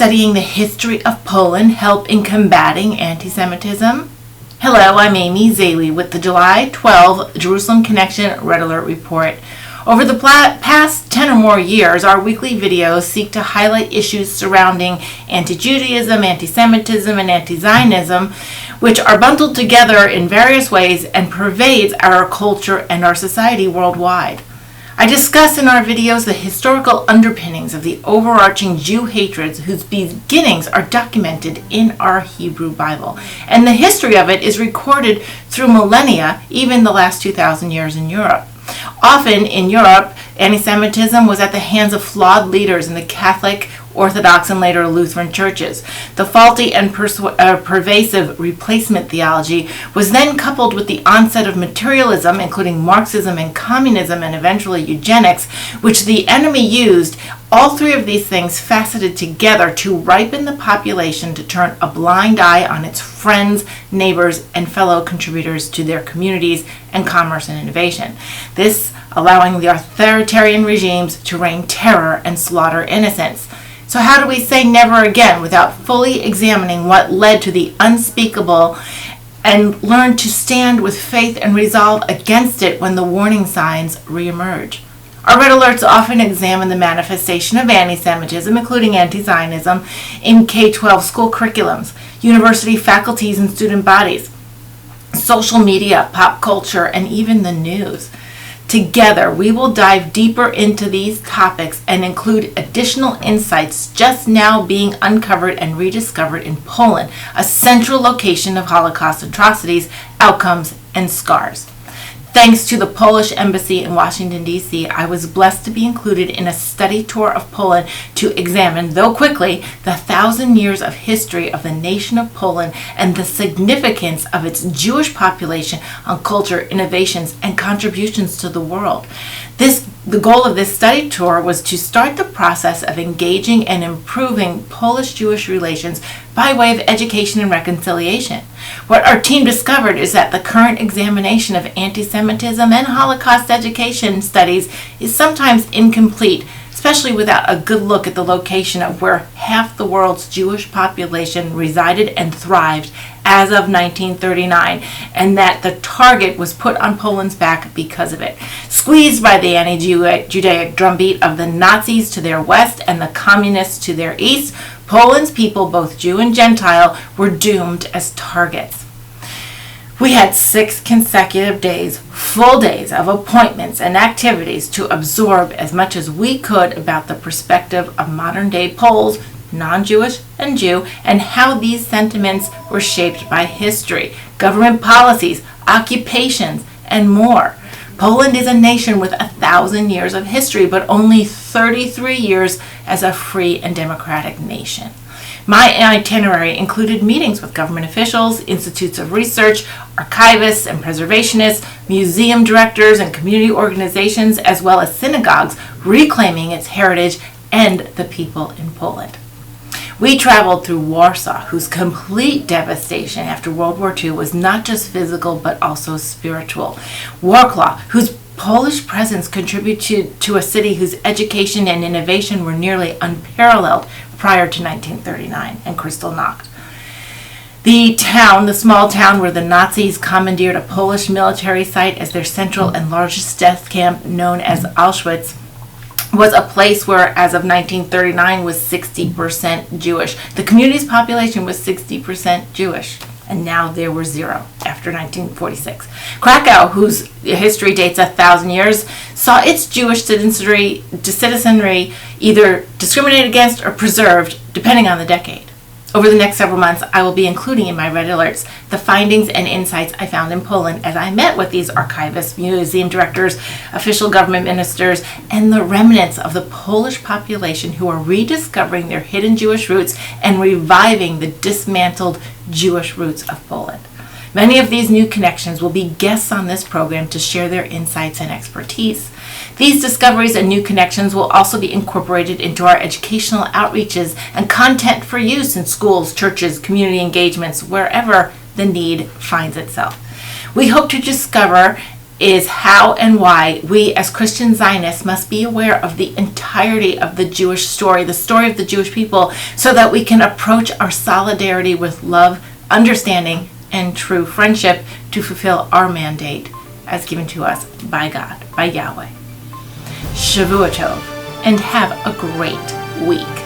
studying the history of Poland help in combating anti-Semitism? Hello, I'm Amy Zaley with the July 12 Jerusalem Connection Red Alert Report. Over the past 10 or more years, our weekly videos seek to highlight issues surrounding anti-Judaism, anti-Semitism, and anti-Zionism, which are bundled together in various ways and pervades our culture and our society worldwide. I discuss in our videos the historical underpinnings of the overarching Jew hatreds whose beginnings are documented in our Hebrew Bible, and the history of it is recorded through millennia, even the last 2,000 years in Europe. Often in Europe, anti-Semitism was at the hands of flawed leaders in the Catholic, Orthodox, and later Lutheran churches. The faulty and pervasive replacement theology was then coupled with the onset of materialism, including Marxism and communism and eventually eugenics, which the enemy used. All three of these things faceted together to ripen the population to turn a blind eye on its friends, neighbors, and fellow contributors to their communities and commerce and innovation. This allowing the authoritarian regimes to rain terror and slaughter innocents. So how do we say never again without fully examining what led to the unspeakable and learn to stand with faith and resolve against it when the warning signs reemerge? Our Red Alerts often examine the manifestation of anti-Semitism, including anti-Zionism, in K-12 school curriculums, university faculties and student bodies, social media, pop culture, and even the news. Together, we will dive deeper into these topics and include additional insights just now being uncovered and rediscovered in Poland, a central location of Holocaust atrocities, outcomes, and scars. Thanks to the Polish Embassy in Washington, D.C., I was blessed to be included in a study tour of Poland to examine, though quickly, the 1,000 years of history of the nation of Poland and the significance of its Jewish population on culture, innovations, and contributions to the world. The goal of this study tour was to start the process of engaging and improving Polish-Jewish relations by way of education and reconciliation. What our team discovered is that the current examination of anti-Semitism and Holocaust education studies is sometimes incomplete, especially without a good look at the location of where half the world's Jewish population resided and thrived as of 1939, and that the target was put on Poland's back because of it. Squeezed by the anti-Judaic drumbeat of the Nazis to their west and the communists to their east, Poland's people, both Jew and Gentile, were doomed as targets. We had 6 consecutive days, full days of appointments and activities to absorb as much as we could about the perspective of modern-day Poles, non-Jewish and Jew, and how these sentiments were shaped by history, government policies, occupations, and more. Poland is a nation with 1,000 years of history, but only 33 years as a free and democratic nation. My itinerary included meetings with government officials, institutes of research, archivists and preservationists, museum directors and community organizations, as well as synagogues, reclaiming its heritage and the people in Poland. We traveled through Warsaw, whose complete devastation after World War II was not just physical but also spiritual. Warsaw, whose Polish presence contributed to a city whose education and innovation were nearly unparalleled prior to 1939, and Kristallnacht. The small town where the Nazis commandeered a Polish military site as their central and largest death camp, known as Auschwitz, was a place where, as of 1939, was 60% Jewish. The community's population was 60% Jewish, and now there were 0 after 1946. Krakow, whose history dates 1,000 years, saw its Jewish citizenry either discriminated against or preserved, depending on the decade. Over the next several months, I will be including in my Red Alerts the findings and insights I found in Poland as I met with these archivists, museum directors, official government ministers, and the remnants of the Polish population who are rediscovering their hidden Jewish roots and reviving the dismantled Jewish roots of Poland. Many of these new connections will be guests on this program to share their insights and expertise. These discoveries and new connections will also be incorporated into our educational outreaches and content for use in schools, churches, community engagements, wherever the need finds itself. We hope to discover is how and why we as Christian Zionists must be aware of the entirety of the Jewish story, the story of the Jewish people, so that we can approach our solidarity with love, understanding, and true friendship to fulfill our mandate as given to us by God, by Yahweh. Shavua Tov, and have a great week.